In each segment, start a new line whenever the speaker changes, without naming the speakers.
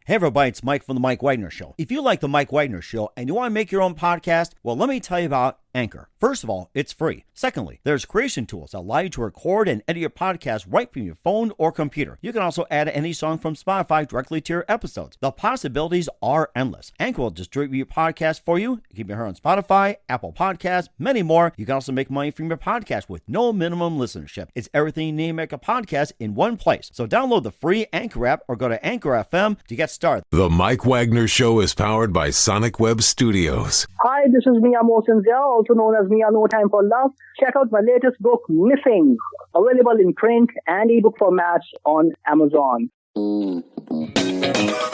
Hey everybody, it's Mike from The Mike Wagner Show. If you like The Mike Wagner Show and you want to make your own podcast, well, let me tell you about Anchor. First of all, it's free. Secondly, there's creation tools that allow you to record and edit your podcast right from your phone or computer. You can also add any song from Spotify directly to your episodes. The possibilities are endless. Anchor will distribute your podcast for you. You can be heard on Spotify, Apple Podcasts, many more. You can also make money from your podcast with no minimum listenership. It's everything you need to make a podcast in one place. So download the free Anchor app or go to Anchor FM to get started.
The Mike Wagner Show is powered by Sonic Web Studios.
Hi, this is Mia Mosinzia, also known as Mia No Time for Love. Check out my latest book, Missing, available in print and ebook formats on Amazon.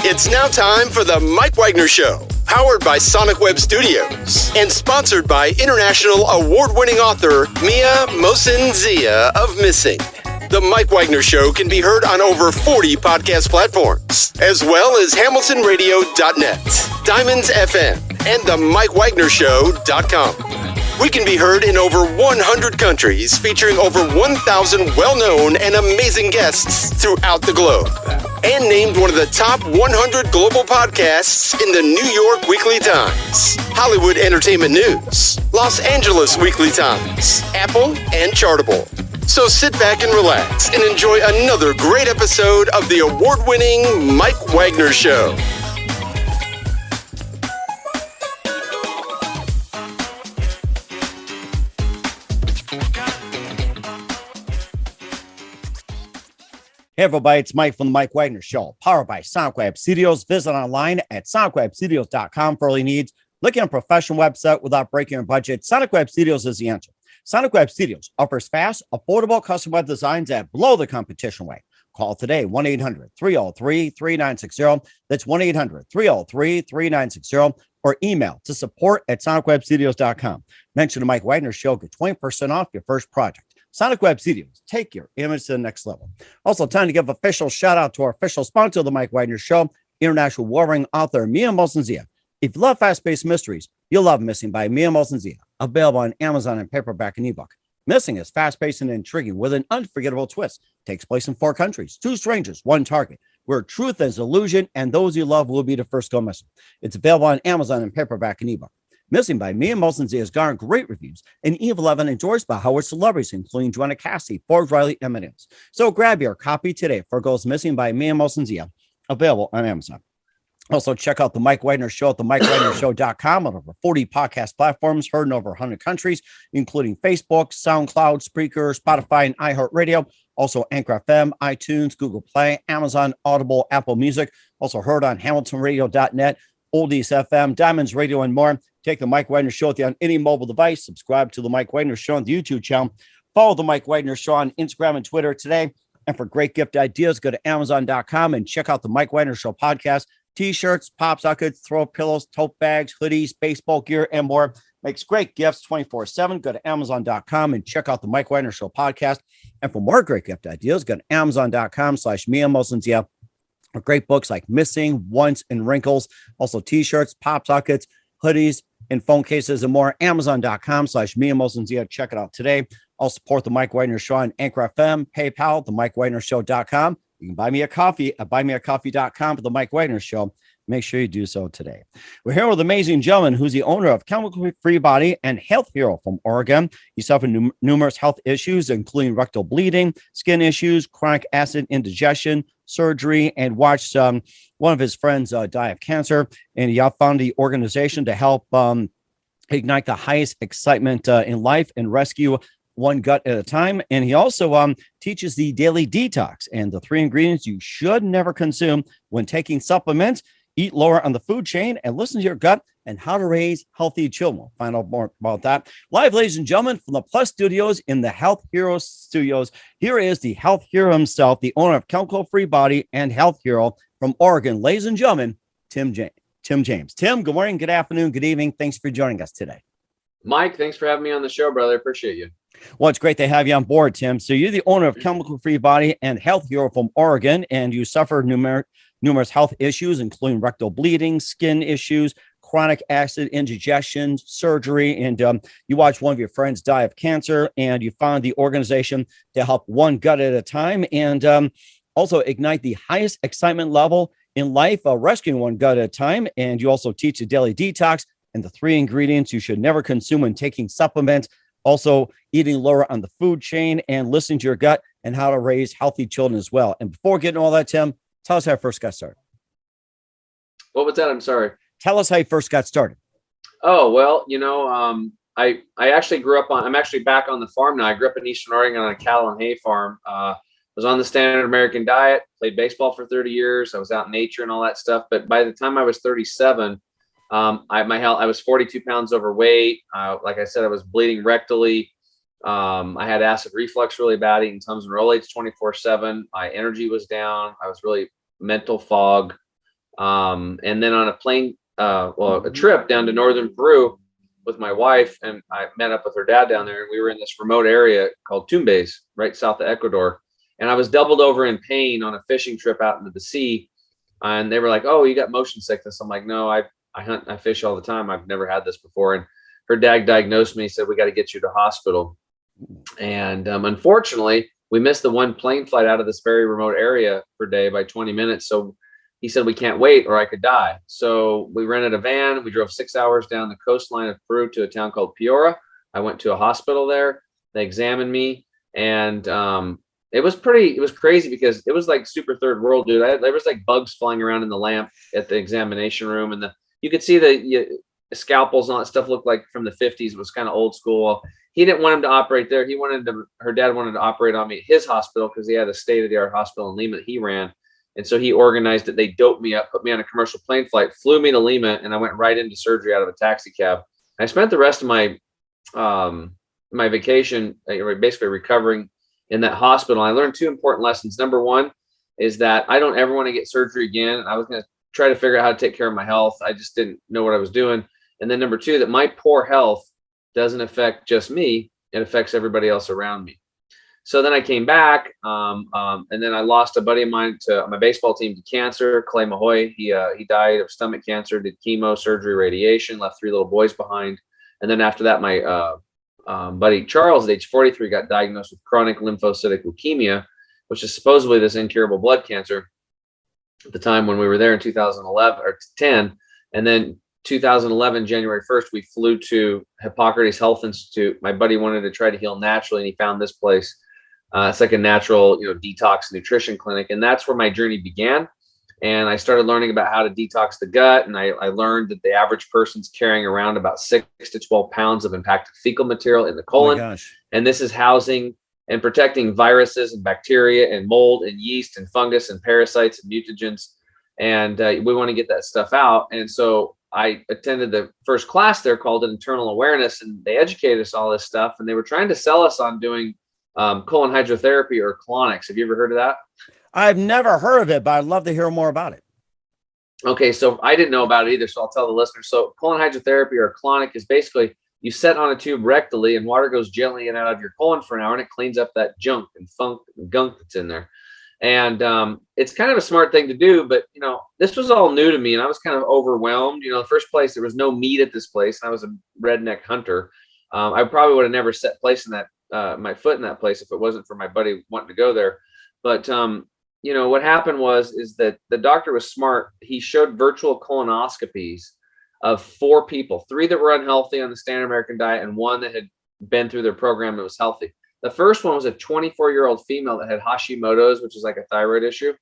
It's now time for the Mike Wagner Show, powered by Sonic Web Studios and sponsored by international award-winning author Mia Mosinzia of Missing. The Mike Wagner Show can be heard on over 40 podcast platforms, as well as HamiltonRadio.net, Diamonds FM, and the MikeWagnerShow.com. We can be heard in over 100 countries, featuring over 1,000 well-known and amazing guests throughout the globe. And named one of the top 100 global podcasts in the New York Weekly Times, Hollywood Entertainment News, Los Angeles Weekly Times, Apple, and Chartable. So sit back and relax and enjoy another great episode of the award-winning Mike Wagner Show.
Hey everybody, it's Mike from The Mike Wagner Show, powered by Sonic Web Studios. Visit online at sonicwebstudios.com for all your needs. Looking at a professional website without breaking your budget, Sonic Web Studios is the answer. Sonic Web Studios offers fast, affordable custom web designs that blow the competition away. Call today, 1-800-303-3960. That's 1-800-303-3960. Or email to support@sonicwebstudios.com. Mention the Mike Wagner Show, get 20% off your first project. Sonic Web Studios, take your image to the next level. Also, time to give official shout out to our official sponsor of the Mike Wagner Show, international warring author Mia Mosinzia. If you love fast-paced mysteries, you'll love Missing by Mia Mosinzia, available on Amazon in paperback and ebook. Missing is fast-paced and intriguing with an unforgettable twist. Takes place in 4 countries, 2 strangers, 1 target, where truth is illusion and those you love will be the first to go missing. It's available on Amazon in paperback and ebook. Missing by Mia Mosinzia has garnered great reviews and even endorsed by Howard celebrities, including Joanna Cassidy, Forbes, Riley, and Eminems. So grab your copy today for Goes Missing by Mia Mosinzia, available on Amazon. Also, check out the Mike Wagner Show at the MikeWagnerShow.com on over 40 podcast platforms, heard in over 100 countries, including Facebook, SoundCloud, Spreaker, Spotify, and iHeartRadio. Also, Anchor FM, iTunes, Google Play, Amazon, Audible, Apple Music. Also heard on HamiltonRadio.net, Oldies FM, Diamonds Radio, and more. Take the Mike Wagner Show on any mobile device. Subscribe to the Mike Wagner Show on the YouTube channel. Follow the Mike Wagner Show on Instagram and Twitter today. And for great gift ideas, go to Amazon.com and check out the Mike Wagner Show podcast. T-shirts, pop sockets, throw pillows, tote bags, hoodies, baseball gear, and more. Makes great gifts 24/7. Go to Amazon.com and check out the Mike Wagner Show podcast. And for more great gift ideas, go to Amazon.com/Mia Mosinzia. Great books like Missing, Once, and Wrinkles. Also T-shirts, pop sockets, hoodies, and phone cases, and more. Amazon.com/Mia Mosinzia. Check it out today. I'll support the Mike Wagner Show on Anchor FM, PayPal, the MikeWagnerShow.com. You can buy me a coffee at buymeacoffee.com for the Mike Wagner Show. Make sure you do so today. We're here with an amazing gentleman who's the owner of Chemical Free Body and Health Hero from Oregon. He suffered numerous health issues, including rectal bleeding, skin issues, chronic acid indigestion, surgery, and watched one of his friends die of cancer. And he founded the organization to help ignite the highest excitement in life and rescue one gut at a time. And he also teaches the daily detox and the 3 ingredients you should never consume when taking supplements. Eat lower on the food chain and listen to your gut and how to raise healthy children. We'll find out more about that. Live, ladies and gentlemen, from the Plus Studios in the Health Hero Studios, here is the Health Hero himself, the owner of Chemical Free Body and Health Hero from Oregon. Ladies and gentlemen, Tim James. Tim, good morning, good afternoon, good evening. Thanks for joining us today.
Mike, thanks for having me on the show, brother. Appreciate you.
Well, it's great to have you on board, Tim. So you're the owner of Chemical Free Body and Health Hero from Oregon, and you suffered numerous health issues, including rectal bleeding, skin issues, chronic acid indigestion, surgery, and you watched one of your friends die of cancer, and you found the organization to help one gut at a time, and also ignite the highest excitement level in life, rescuing one gut at a time. And you also teach a daily detox and the 3 ingredients you should never consume when taking supplements. Also, eating lower on the food chain and listening to your gut and how to raise healthy children as well. And before getting all that, Tim, tell us how you first got started.
What was that? I'm sorry.
Tell us how you first got started.
Oh, well, I actually grew up I'm actually back on the farm now. I grew up in Eastern Oregon on a cattle and hay farm. Was on the standard American diet, played baseball for 30 years. I was out in nature and all that stuff. But by the time I was 37, I was 42 pounds overweight. Like I said, I was bleeding rectally. I had acid reflux really bad, eating Tums and Rolaids 24/7. My energy was down. I was really mental fog. And then on a trip down to northern Peru with my wife, and I met up with her dad down there, and we were in this remote area called Tumbes, right south of Ecuador. And I was doubled over in pain on a fishing trip out into the sea. And they were like, "Oh, you got motion sickness." I'm like, "No, I hunt, I fish all the time. I've never had this before." And her dad diagnosed me, said, "We got to get you to hospital." And unfortunately, we missed the one plane flight out of this very remote area per day by 20 minutes. So he said, "We can't wait or I could die." So we rented a van. We drove 6 hours down the coastline of Peru to a town called Piora. I went to a hospital there. They examined me, and it was crazy because it was like super third world, dude. There was like bugs flying around in the lamp at the examination room, and you could see the scalpels and all that stuff looked like from the 50s. It was kind of old school. He didn't want him to operate there. Her dad wanted to operate on me at his hospital because he had a state-of-the-art hospital in Lima that he ran. And so he organized it. They doped me up, put me on a commercial plane flight, flew me to Lima, and I went right into surgery out of a taxi cab. I spent the rest of my my vacation basically recovering in that hospital. I learned 2 important lessons. Number one is that I don't ever want to get surgery again. I was going to try to figure out how to take care of my health. I just didn't know what I was doing. And then number 2, that my poor health doesn't affect just me. It affects everybody else around me. So then I came back, and then I lost a buddy of mine to my baseball team to cancer, Clay Mahoy. He died of stomach cancer, did chemo, surgery, radiation, left 3 little boys behind. And then after that, my buddy Charles at age 43 got diagnosed with chronic lymphocytic leukemia, which is supposedly this incurable blood cancer at the time when we were there in 2011 or 10. And then 2011, January 1st, we flew to Hippocrates Health Institute. My buddy wanted to try to heal naturally, and he found this place. It's like a natural, detox nutrition clinic. And that's where my journey began. And I started learning about how to detox the gut. And I learned that the average person's carrying around about 6 to 12 pounds of impacted fecal material in the colon.
Oh my gosh.
And this is housing and protecting viruses and bacteria and mold and yeast and fungus and parasites and mutagens. And we want to get that stuff out. And so I attended the first class there called Internal Awareness, and they educated us all this stuff. And they were trying to sell us on doing colon hydrotherapy or colonics. Have you ever heard of that?
I've never heard of it, but I'd love to hear more about it.
Okay, so I didn't know about it either, so I'll tell the listeners. So colon hydrotherapy or colonic is basically you set on a tube rectally and water goes gently in and out of your colon for an hour, and it cleans up that junk and funk and gunk that's in there. And it's kind of a smart thing to do, but this was all new to me, and I was kind of overwhelmed. The first place, there was no meat at this place, and I was a redneck hunter. I probably would have never set place in that my foot in that place if it wasn't for my buddy wanting to go there. But what happened is that the doctor was smart. He showed virtual colonoscopies of 4 people, 3 that were unhealthy on the standard American diet, and 1 that had been through their program that was healthy. The first one was a 24-year-old female that had Hashimoto's, which is like a thyroid issue,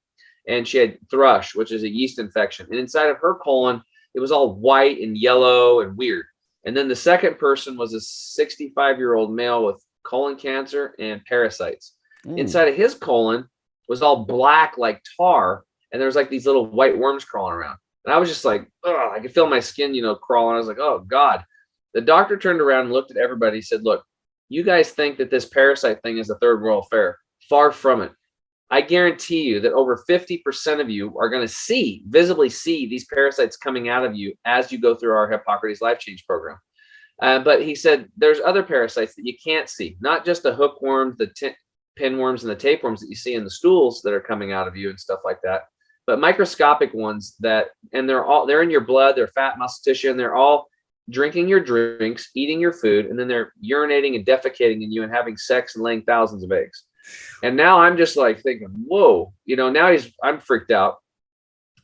and she had thrush, which is a yeast infection. And inside of her colon, it was all white and yellow and weird. And then the second person was a 65-year-old male with colon cancer and parasites. Inside of his colon was all black like tar, and there was like these little white worms crawling around. And I was just like, oh, I could feel my skin, crawling. I was like, oh God. The doctor turned around and looked at everybody. He said, look, you guys think that this parasite thing is a third world affair. Far from it. I guarantee you that over 50% of you are going to visibly see these parasites coming out of you as you go through our Hippocrates Life Change program. But he said, there's other parasites that you can't see, not just the hookworms, the pinworms, and the tapeworms that you see in the stools that are coming out of you and stuff like that, but microscopic ones they're in your blood, they're fat, muscle tissue, and they're all drinking your drinks, eating your food, and then they're urinating and defecating in you and having sex and laying thousands of eggs. And now I'm just like thinking, whoa, now I'm freaked out.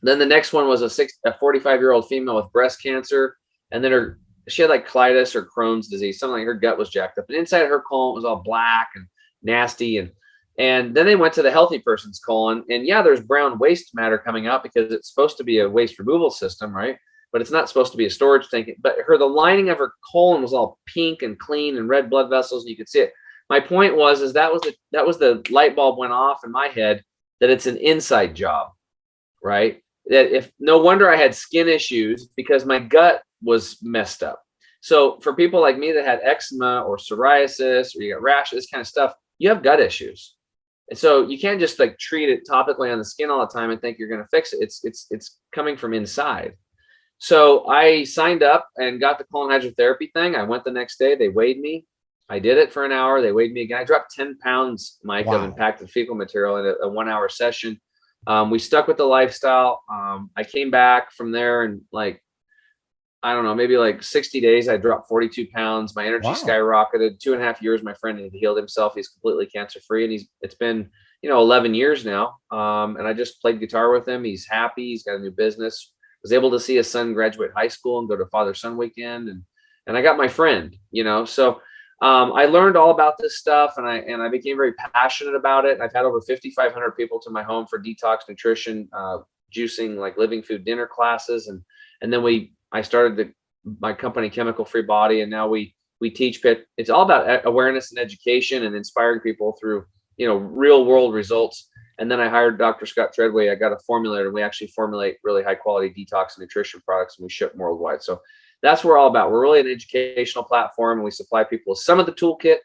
Then the next one was a 45-year-old female with breast cancer. And then she had like colitis or Crohn's disease, something like her gut was jacked up. And inside her colon was all black and nasty. And then they went to the healthy person's colon. And yeah, there's brown waste matter coming out because it's supposed to be a waste removal system, right? But it's not supposed to be a storage tank. But the lining of her colon was all pink and clean and red blood vessels, and you could see it. My point was that was the light bulb went off in my head that it's an inside job, right? That if no wonder I had skin issues because my gut was messed up. So for people like me that had eczema or psoriasis or you got rash, this kind of stuff, you have gut issues. And so you can't just like treat it topically on the skin all the time and think you're going to fix it. It's coming from inside. So I signed up and got the colon hydrotherapy thing. I went the next day. They weighed me. I did it for an hour. They weighed me again. I dropped 10 pounds, Mike, of impacted fecal material in a 1 hour session. We stuck with the lifestyle. I came back from there and I don't know, maybe like 60 days, I dropped 42 pounds. My energy skyrocketed. 2.5 years, my friend had healed himself. He's completely cancer-free. And it's been, 11 years now. And I just played guitar with him. He's happy. He's got a new business. Was able to see his son graduate high school and go to father-son weekend. And I got my friend, so I learned all about this stuff and I became very passionate about it. I've had over 5,500 people to my home for detox nutrition, juicing, like living food dinner classes. And then I started my company Chemical Free Body. And now we teach PIT. It's all about awareness and education and inspiring people through, real world results. And then I hired Dr. Scott Treadway. I got a formulator and we actually formulate really high quality detox and nutrition products and we ship them worldwide. So that's what we're all about. We're really an educational platform and we supply people with some of the toolkit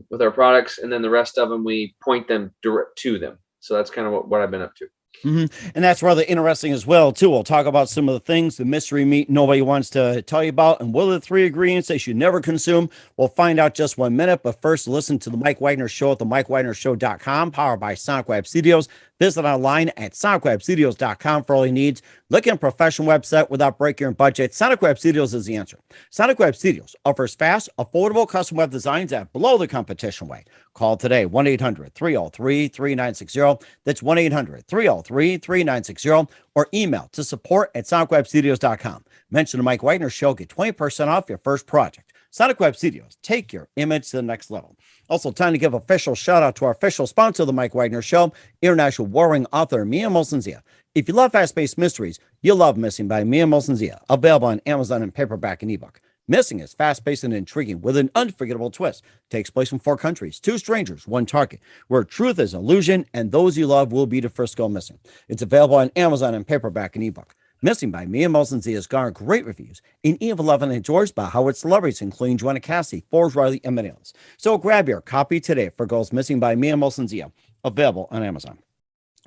with our products. And then the rest of them, we point them direct to them. So that's kind of what I've been up to.
Mm-hmm. And that's rather interesting as well, too. We'll talk about some of the things, the mystery meat nobody wants to tell you about, and what are the 3 ingredients they should never consume. We'll find out just 1 minute, but first listen to the Mike Wagner Show at the MikeWagnerShow.com, powered by Sonic Web Studios. Visit online at SonicWebStudios.com for all your needs. Look at a professional website without breaking your budget. Sonic Web Studios is the answer. Sonic Web Studios offers fast, affordable custom web designs at below the competition rate. Call today, 1-800-303-3960. That's 1-800-303-3960. Or email to support@SonicWebStudios.com. Mention the Mike Wagner Show. Get 20% off your first project. Sonic Web Studios, take your image to the next level. Also, time to give official shout out to our official sponsor of the Mike Wagner Show, international warring author Mia Molson-Zia. If you love fast-paced mysteries, you'll love Missing by Mia Molson-Zia, available on Amazon in paperback and ebook. Missing is fast-paced and intriguing with an unforgettable twist. Takes place in 4 countries, 2 strangers, 1 target, where truth is illusion and those you love will be the first go missing. It's available on Amazon in paperback and ebook. Missing by Mia Molson-Zia has garnered great reviews and even loved and enjoyed by Howard celebrities, including Joanna Cassidy, Forbes Riley, and many others. So grab your copy today for Girls Missing by Mia Molson-Zia, available on Amazon.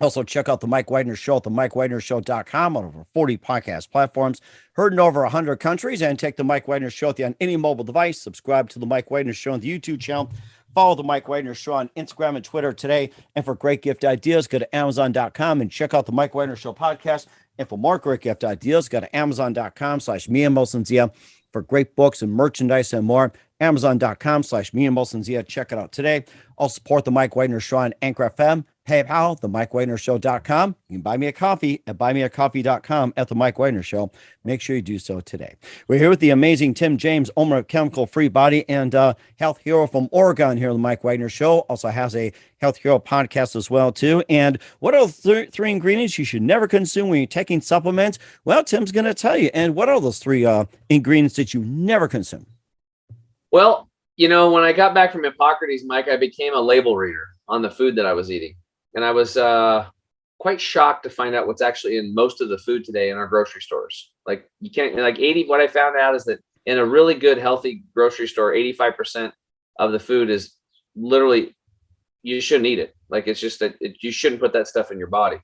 Also, check out the Mike Wagner Show at the MikeWagnerShow.com on over 40 podcast platforms, heard in over 100 countries, and take the Mike Wagner Show on any mobile device. Subscribe to the Mike Wagner Show on the YouTube channel. Follow the Mike Wagner Show on Instagram and Twitter today. And for great gift ideas, go to Amazon.com and check out the Mike Wagner Show podcast. And for more great gift ideas, go to Amazon.com/Mia Molson-Zia for great books and merchandise and more. Amazon.com/Mia Molson-Zia. Check it out today. I'll support the Mike Wagner Show on Anchor FM, PayPal, the MikeWagnerShow.com. You can buy me a coffee at buymeacoffee.com at the Mike Wagner Show. Make sure you do so today. We're here with the amazing Tim James, owner of Chemical Free Body and Health Hero from Oregon here on the Mike Wagner Show. Also has a Health Hero podcast as well, too. And what are the 3 ingredients you should never consume when you're taking supplements? Well, Tim's going to tell you. And what are those 3 ingredients that you never consume?
Well, when I got back from Hippocrates, Mike, I became a label reader on the food that I was eating. And I was quite shocked to find out what's actually in most of the food today in our grocery stores. Like you can't, like 80, what I found out is that in a really good, healthy grocery store, 85% of the food is literally, you shouldn't eat it. Like it's just that you shouldn't put that stuff in your body.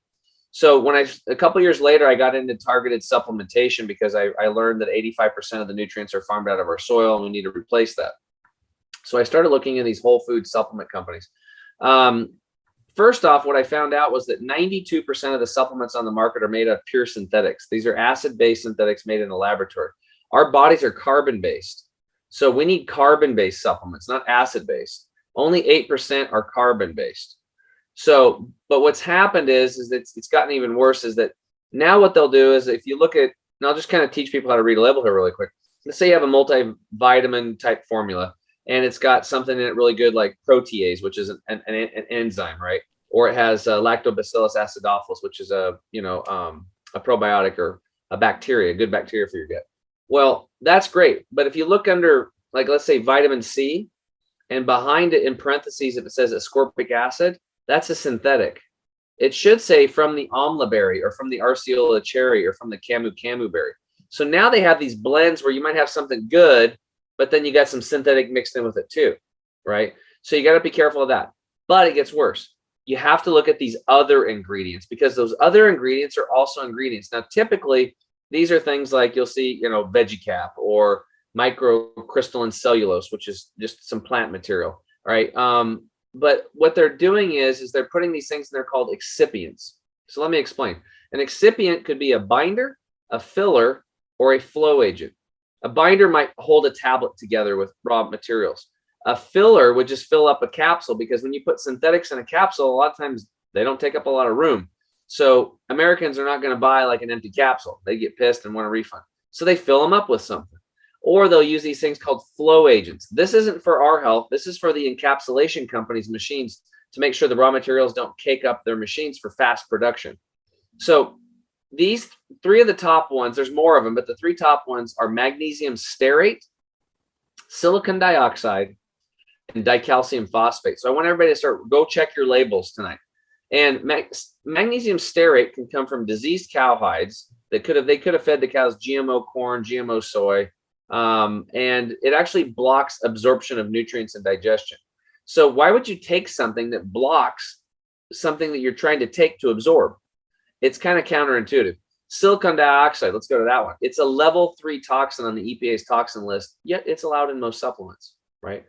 So a couple of years later, I got into targeted supplementation because I learned that 85% of the nutrients are farmed out of our soil and we need to replace that. So I started looking at these whole food supplement companies. First off, what I found out was that 92% of the supplements on the market are made of pure synthetics. These are acid-based synthetics made in a laboratory. Our bodies are carbon-based. So we need carbon-based supplements, not acid-based. Only 8% are carbon-based. So, but what's happened is that it's gotten even worse, is that Now what they'll do is if you look at, and I'll just kind of teach people how to read a label here really quick. Let's say you have a multivitamin type formula and it's got something in it really good like protease, which is an enzyme, right? Or it has lactobacillus acidophilus, which is a probiotic or a bacteria, a good bacteria for your gut. Well, that's great. But if you look under, like, let's say vitamin C, and behind it in parentheses, if it says ascorbic acid, that's a synthetic. It should say from the amla berry or from the arceola cherry or from the camu berry. So now they have these blends where you might have something good, but then you got some synthetic mixed in with it too, right? So you got to be careful of that. But it gets worse. You have to look at these other ingredients because those other ingredients are also ingredients. Now, typically, these are things like you'll see, VeggieCap or microcrystalline cellulose, which is just some plant material, right? But what they're doing is they're putting these things in there called excipients. So let me explain. An excipient could be a binder, a filler, or a flow agent. A binder might hold a tablet together with raw materials. A filler would just fill up a capsule because when you put synthetics in a capsule, a lot of times they don't take up a lot of room. So Americans are not going to buy like an empty capsule. They get pissed and want a refund. So they fill them up with something. Or they'll use these things called flow agents. This isn't for our health. This is for the encapsulation companies' machines to make sure the raw materials don't cake up their machines for fast production. So these three of the top ones, there's more of them, but the three top ones are magnesium stearate, silicon dioxide, and dicalcium phosphate. So I want everybody to go check your labels tonight. And magnesium stearate can come from diseased cow hides. They could have fed the cows GMO corn, GMO soy, and it actually blocks absorption of nutrients and digestion. So why would you take something that blocks something that you're trying to take to absorb? It's kind of counterintuitive. Silicon dioxide, let's go to that one. It's a level 3 toxin on the EPA's toxin list, yet it's allowed in most supplements, right?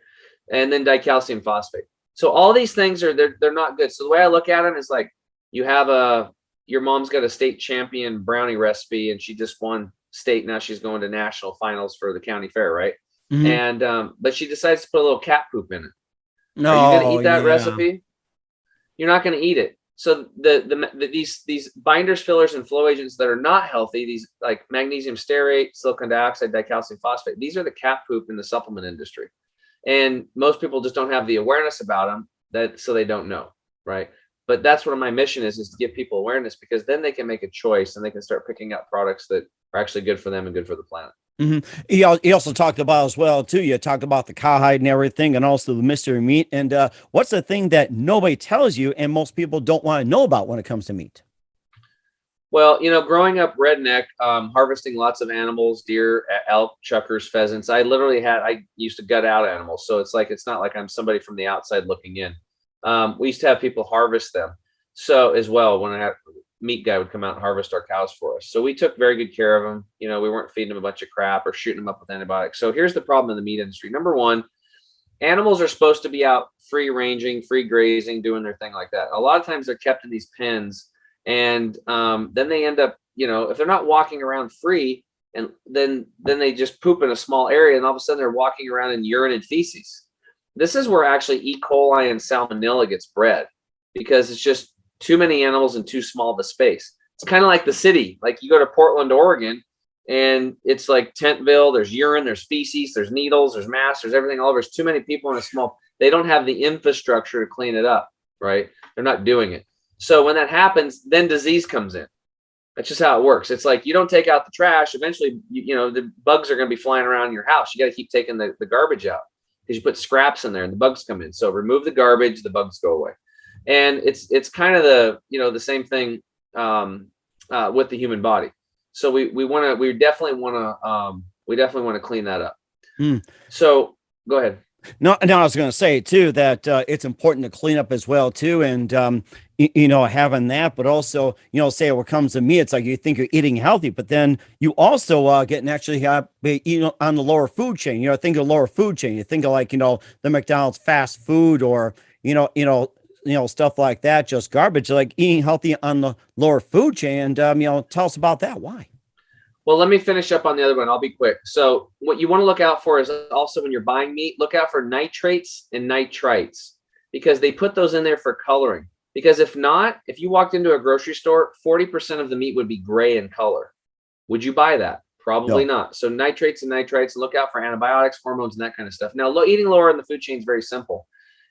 And then dicalcium phosphate. So all these things they're not good. So the way I look at them is like you have your mom's got a state champion brownie recipe and she just won state. Now she's going to national finals for the county fair, right? Mm-hmm. And but she decides to put a little cat poop in it. No, are you going to eat that recipe? You're not going to eat it. So these binders, fillers, and flow agents that are not healthy, these like magnesium stearate, silicon dioxide, dicalcium phosphate, these are the cat poop in the supplement industry. And most people just don't have the awareness about them, so they don't know, right? But that's what my mission is to give people awareness, because then they can make a choice and they can start picking up products that are actually good for them and good for the planet.
Mm-hmm. He also talked about as well too. You talked about the cowhide and everything, and also the mystery meat. And what's the thing that nobody tells you, and most people don't want to know about when it comes to meat?
Well, growing up redneck, harvesting lots of animals, deer, elk, chuckers, pheasants. I used to gut out animals, so it's not like I'm somebody from the outside looking in. We used to have people harvest them. So as well, when I had meat guy would come out and harvest our cows for us. So we took very good care of them. We weren't feeding them a bunch of crap or shooting them up with antibiotics. So here's the problem in the meat industry. Number one, animals are supposed to be out free ranging, free grazing, doing their thing like that. A lot of times they're kept in these pens, and then they end up, if they're not walking around free, and then they just poop in a small area, and all of a sudden they're walking around in urine and feces. This is where actually E. coli and salmonella gets bred, because it's just too many animals in too small of a space. It's kind of like the city. Like you go to Portland, Oregon, and it's like Tentville. There's urine, there's feces, there's needles, there's mass, there's everything all over. There's too many people in a small. They don't have the infrastructure to clean it up, right? They're not doing it. So when that happens, then disease comes in. That's just how it works. It's like you don't take out the trash. Eventually, the bugs are going to be flying around your house. You got to keep taking the garbage out, because you put scraps in there and the bugs come in. So remove the garbage, the bugs go away. And it's kind of the same thing with the human body. So we definitely want to clean that up. So go ahead.
No, I was going to say too that it's important to clean up as well too, and having that, but also say when it comes to me, it's like you think you're eating healthy, but then you also get naturally on the lower food chain. Think of lower food chain. You think of like the McDonald's fast food, or stuff like that, just garbage. Like eating healthy on the lower food chain, and tell us about that. Why?
Well, let me finish up on the other one. I'll be quick. So what you want to look out for is also when you're buying meat, look out for nitrates and nitrites, because they put those in there for coloring. Because if not, if you walked into a grocery store, 40% of the meat would be gray in color. Would you buy that? Probably not. So nitrates and nitrites, look out for antibiotics, hormones, and that kind of stuff. Now, eating lower in the food chain is very simple.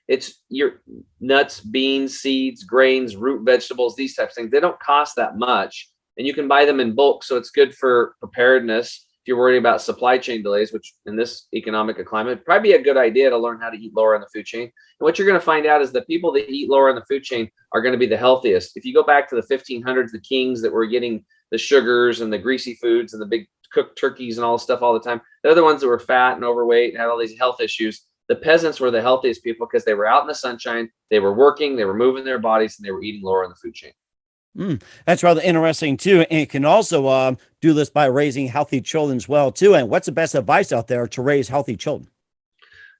It's your nuts, beans, seeds, grains, root vegetables, these types of things. They don't cost that much, and you can buy them in bulk. So it's good for preparedness. If you're worried about supply chain delays, which in this economic climate, probably be a good idea to learn how to eat lower in the food chain. And what you're going to find out is that people that eat lower in the food chain are going to be the healthiest. If you go back to the 1500s, the kings that were getting the sugars and the greasy foods and the big cooked turkeys and all this stuff all the time, they're the ones that were fat and overweight and had all these health issues. The peasants were the healthiest people because they were out in the sunshine, they were working, they were moving their bodies, and they were eating lower in the food chain.
That's rather interesting too. And you can also do this by raising healthy children as well too. And what's the best advice out there to raise healthy children?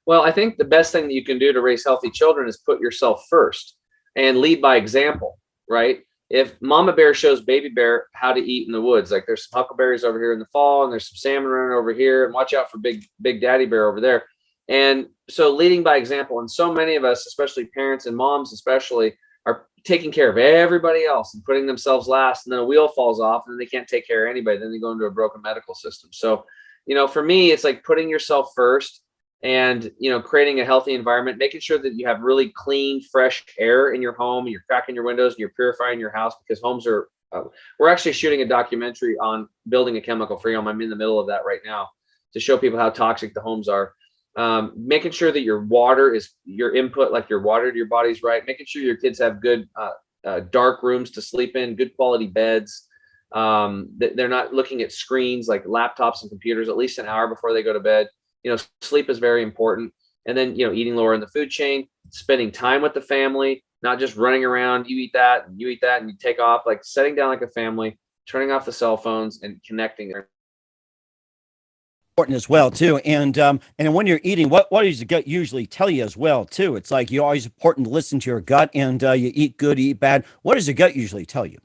Well, I think the best thing that you can do to raise healthy children is put yourself first and lead by example, right? If Mama Bear shows Baby Bear how to eat in the woods, like there's some huckleberries over here in the fall and there's some salmon running over here, and watch out for big Daddy Bear over there. And so leading by example, and so many of us, especially parents and moms especially, are taking care of everybody else and putting themselves last, and then a wheel falls off and they can't take care of anybody. Then they go into a broken medical system. So, for me, it's like putting yourself first and, creating a healthy environment, making sure that you have really clean, fresh air in your home, you're cracking your windows and you're purifying your house, because homes are, we're actually shooting a documentary on building a chemical-free home. I'm in the middle of that right now to show people how toxic the homes are. Making sure that your water is your input, like your water to your body's right, making sure your kids have good dark rooms to sleep in, good quality beds. They're not looking at screens like laptops and computers at least an hour before they go to bed. Sleep is very important. And then, eating lower in the food chain, spending time with the family, not just running around, you eat that and you take off, like setting down like a family, turning off the cell phones and connecting.
Important as well too. And when you're eating, what does the gut usually tell you as well too? It's like you're always important to listen to your gut, and you eat good, eat bad. What does the gut usually tell you?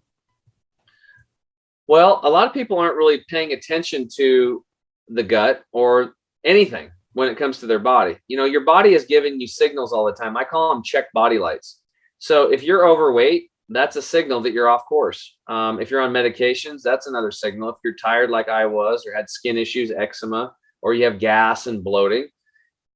Well, a lot of people aren't really paying attention to the gut or anything when it comes to their body. Your body is giving you signals all the time. I call them check body lights. So if you're overweight, that's a signal that you're off course. If you're on medications, that's another signal. If you're tired like I was, or had skin issues, eczema, or you have gas and bloating,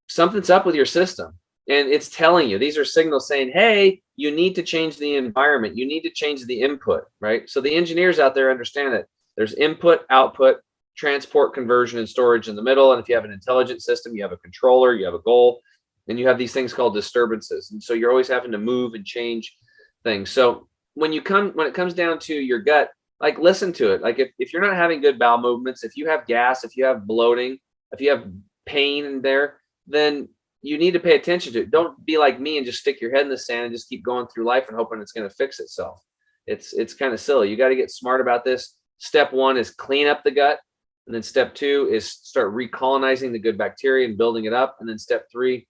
something's up with your system. And it's telling you, these are signals saying, hey, you need to change the environment. You need to change the input, right? So the engineers out there understand that there's input, output, transport, conversion, and storage in the middle. And if you have an intelligent system, you have a controller, you have a goal, and you have these things called disturbances. And so you're always having to move and change things. So when it comes down to your gut, like listen to it. Like if you're not having good bowel movements, if you have gas, if you have bloating, if you have pain in there, then you need to pay attention to it. Don't be like me and just stick your head in the sand and just keep going through life and hoping it's going to fix itself. It's kind of silly. You got to get smart about this. Step 1 is clean up the gut. And then step 2 is start recolonizing the good bacteria and building it up. And then step 3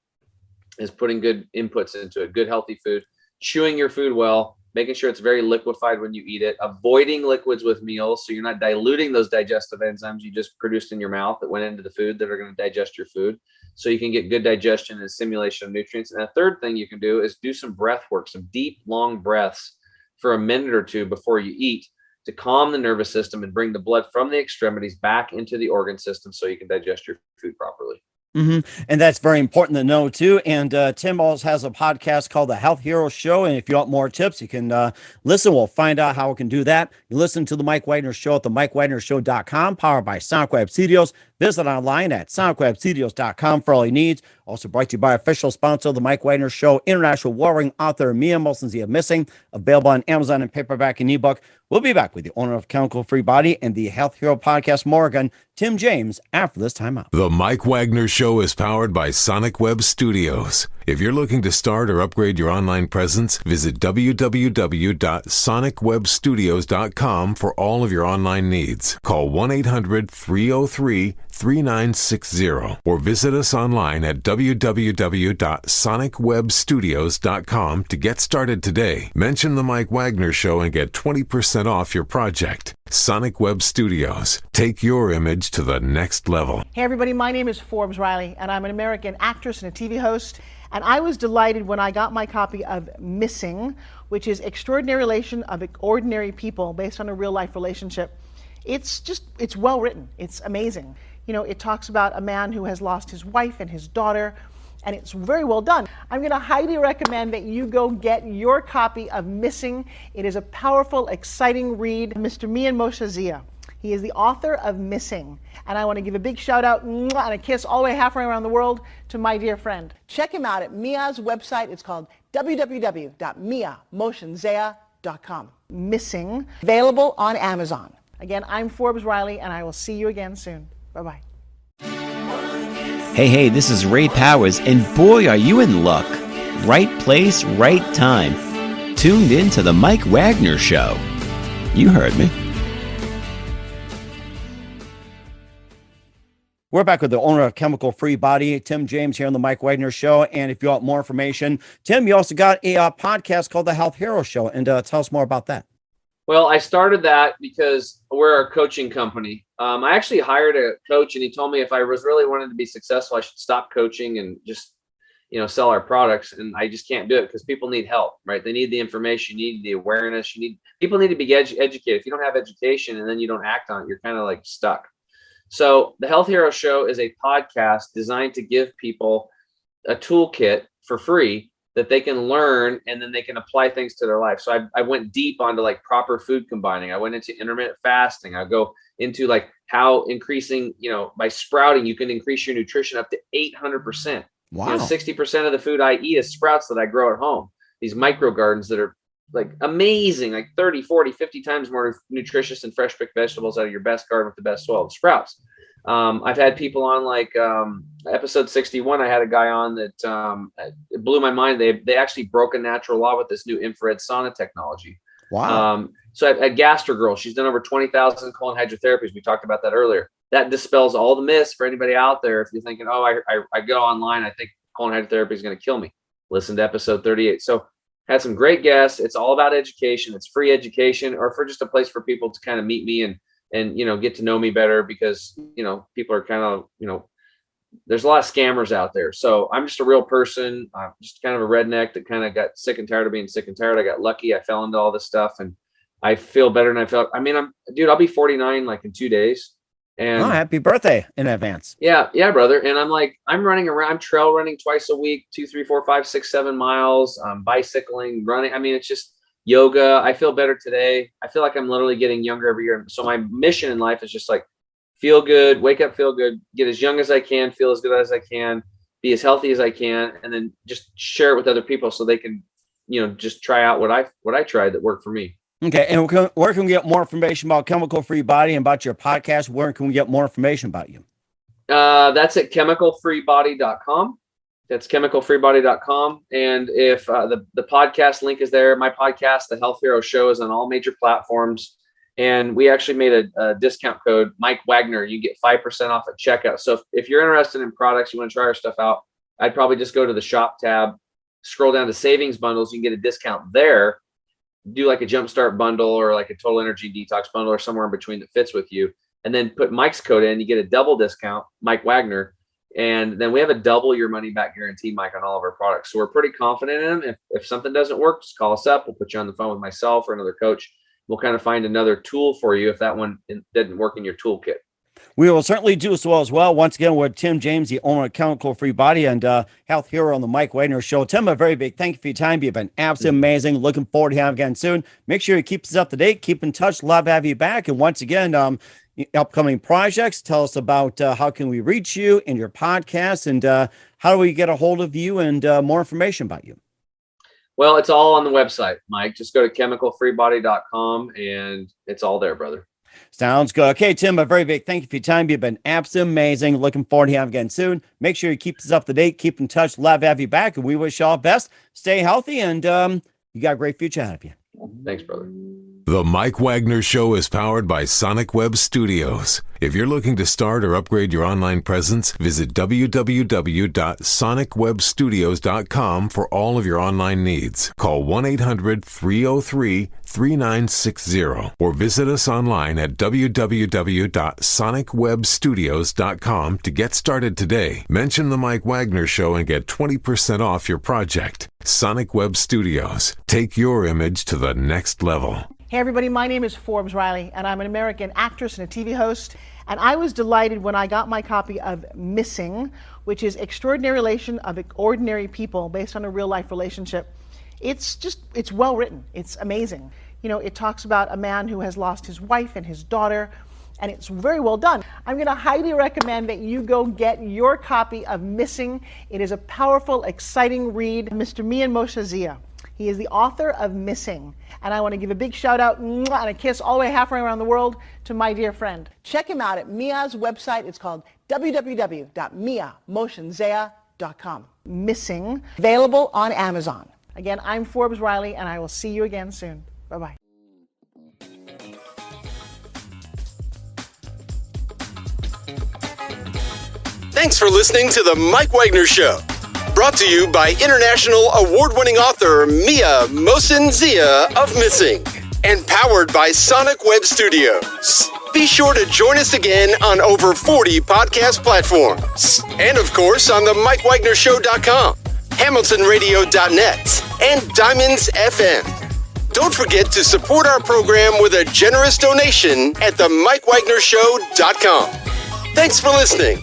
is putting good inputs into it, good healthy food. Chewing your food well, making sure it's very liquefied when you eat it, avoiding liquids with meals so you're not diluting those digestive enzymes you just produced in your mouth that went into the food that are going to digest your food, so you can get good digestion and assimilation of nutrients. And a third thing you can do is do some breath work, some deep, long breaths for a minute or two before you eat to calm the nervous system and bring the blood from the extremities back into the organ system so you can digest your food properly.
And that's very important to know too. And Tim also has a podcast called The Health Hero Show. And if you want more tips, you can listen. We'll find out how we can do that. You listen to the Mike Wagner Show at the MikeWagnerShow.com, powered by Sonic Web Studios. Visit online at SonicWebStudios.com for all your needs. Also brought to you by official sponsor of the Mike Wagner Show, international warring author Mia Molson's The Missing, available on Amazon and paperback and ebook. We'll be back with the owner of Chemical Free Body and the Health Hero Podcast, Morgan, Tim James, after this time out.
The Mike Wagner Show is powered by Sonic Web Studios. If you're looking to start or upgrade your online presence, visit www.sonicwebstudios.com for all of your online needs. Call 1-800-303-3939 3960 or visit us online at www.sonicwebstudios.com to get started today. Mention the Mike Wagner Show and get 20% off your project. Sonic Web Studios. Take your image to the next level.
Hey everybody, my name is Forbes Riley and I'm an American actress and a TV host. And I was delighted when I got my copy of Missing, which is Extraordinary Relation of Ordinary People based on a real life relationship. It's well written. It's amazing. You know, it talks about a man who has lost his wife and his daughter, and it's very well done. I'm going to highly recommend that you go get your copy of Missing. It is a powerful, exciting read. Mr. Mian Moshe Zia. He is the author of Missing. And I want to give a big shout out and a kiss all the way halfway around the world to my dear friend. Check him out at Mia's website. It's called www.miamotionzea.com. Missing, available on Amazon. Again, I'm Forbes Riley, and I will see you again soon. Bye-bye.
Hey, this is Ray Powers, and boy, are you in luck. Right place, right time. Tuned in to the Mike Wagner Show. You heard me.
We're back with the owner of Chemical Free Body, Tim James, here on the Mike Wagner Show. And if you want more information, Tim, you also got a podcast called The Health Hero Show. And tell us more about that.
Well, I started that because we're a coaching company. I actually hired a coach, and he told me if I was really wanted to be successful, I should stop coaching and just, sell our products. And I just can't do it because people need help, right? They need the information, you need the awareness, people need to be educated. If you don't have education and then you don't act on it, you're kind of like stuck. So the Health Hero Show is a podcast designed to give people a toolkit for free that they can learn, and then they can apply things to their life. So I went deep onto like proper food combining. I went into intermittent fasting. I go into like how increasing, by sprouting, you can increase your nutrition up to 800%.
Wow.
60% of the food I eat is sprouts that I grow at home. These micro gardens that are like amazing, like 30, 40, 50 times more nutritious than fresh picked vegetables out of your best garden with the best soil, sprouts. I've had people on like episode 61. I had a guy on that it blew my mind. They actually broke a natural law with this new infrared sauna technology.
Wow.
So at Gastrogirl, she's done over 20,000 colon hydrotherapies. We talked about that earlier. That dispels all the myths for anybody out there. If you're thinking, I go online, I think colon hydrotherapy is going to kill me. Listen to episode 38. So had some great guests. It's all about education. It's free education, or for just a place for people to kind of meet me and get to know me better, because, people are kind of, there's a lot of scammers out there. So I'm just a real person. I'm just kind of a redneck that kind of got sick and tired of being sick and tired. I got lucky. I fell into all this stuff, and I feel better than I felt. I mean, I'll be 49 like in 2 days. And
happy birthday in advance.
Yeah, brother. And I'm running around, I'm trail running twice a week, 2, 3, 4, 5, 6, 7 miles, bicycling, running. I mean, it's just yoga. I feel better today. I feel like I'm literally getting younger every year. So my mission in life is just like, feel good, wake up, feel good, get as young as I can, feel as good as I can, be as healthy as I can, and then just share it with other people so they can, just try out what I tried that worked for me.
Okay. And where can we get more information about Chemical Free Body and about your podcast? Where can we get more information about you?
That's at chemicalfreebody.com. That's chemicalfreebody.com. And if the podcast link is there, my podcast, The Health Hero Show, is on all major platforms. And we actually made a discount code, Mike Wagner. You get 5% off at checkout. So if you're interested in products, you want to try our stuff out, I'd probably just go to the shop tab, scroll down to savings bundles. You can get a discount there. Do like a jumpstart bundle or like a total energy detox bundle or somewhere in between that fits with you. And then put Mike's code in, you get a double discount, Mike Wagner. And then we have a double your money back guarantee, Mike, on all of our products. So we're pretty confident in them. If something doesn't work, just call us up. We'll put you on the phone with myself or another coach. We'll kind of find another tool for you if that one didn't work in your toolkit.
We will certainly do so as well. Once again, with Tim James, the owner of Chemical Free Body and Health Hero on the Mike Wagner Show. Tim, a very big thank you for your time. You've been absolutely amazing. Looking forward to having you again soon. Make sure you keep us up to date. Keep in touch. Love to have you back. And once again, upcoming projects. Tell us about how can we reach you in your podcast, and how do we get a hold of you, and more information about you.
Well, it's all on the website, Mike. Just go to chemicalfreebody.com and it's all there, brother.
Sounds good. Okay, Tim, a very big thank you for your time. You've been absolutely amazing. Looking forward to having you again soon. Make sure you keep us up to date. Keep in touch. Love to have you back. And we wish you all the best. Stay healthy, and you got a great future ahead of you.
Thanks, brother.
The Mike Wagner Show is powered by Sonic Web Studios. If you're looking to start or upgrade your online presence, visit www.sonicwebstudios.com for all of your online needs. Call 1-800-303-3960 or visit us online at www.sonicwebstudios.com to get started today. Mention the Mike Wagner Show and get 20% off your project. Sonic Web Studios. Take your image to the next level.
Hey everybody, my name is Forbes Riley, and I'm an American actress and a TV host. And I was delighted when I got my copy of Missing, which is Extraordinary Relation of Ordinary People based on a real life relationship. It's well written. It's amazing. You know, it talks about a man who has lost his wife and his daughter, and it's very well done. I'm going to highly recommend that you go get your copy of Missing. It is a powerful, exciting read. Mr. Mian Moshe Zia. He is the author of Missing. And I want to give a big shout out and a kiss all the way halfway around the world to my dear friend. Check him out at Mia's website. It's called www.miamotionzea.com. Missing, available on Amazon. Again, I'm Forbes Riley, and I will see you again soon. Bye-bye.
Thanks for listening to The Mike Wagner Show. Brought to you by international award-winning author Mia Mohsen-Zia of Missing, and powered by Sonic Web Studios. Be sure to join us again on over 40 podcast platforms, and of course on the MikeWagnerShow.com, HamiltonRadio.net, and Diamonds FM. Don't forget to support our program with a generous donation at the MikeWagnerShow.com. Thanks for listening.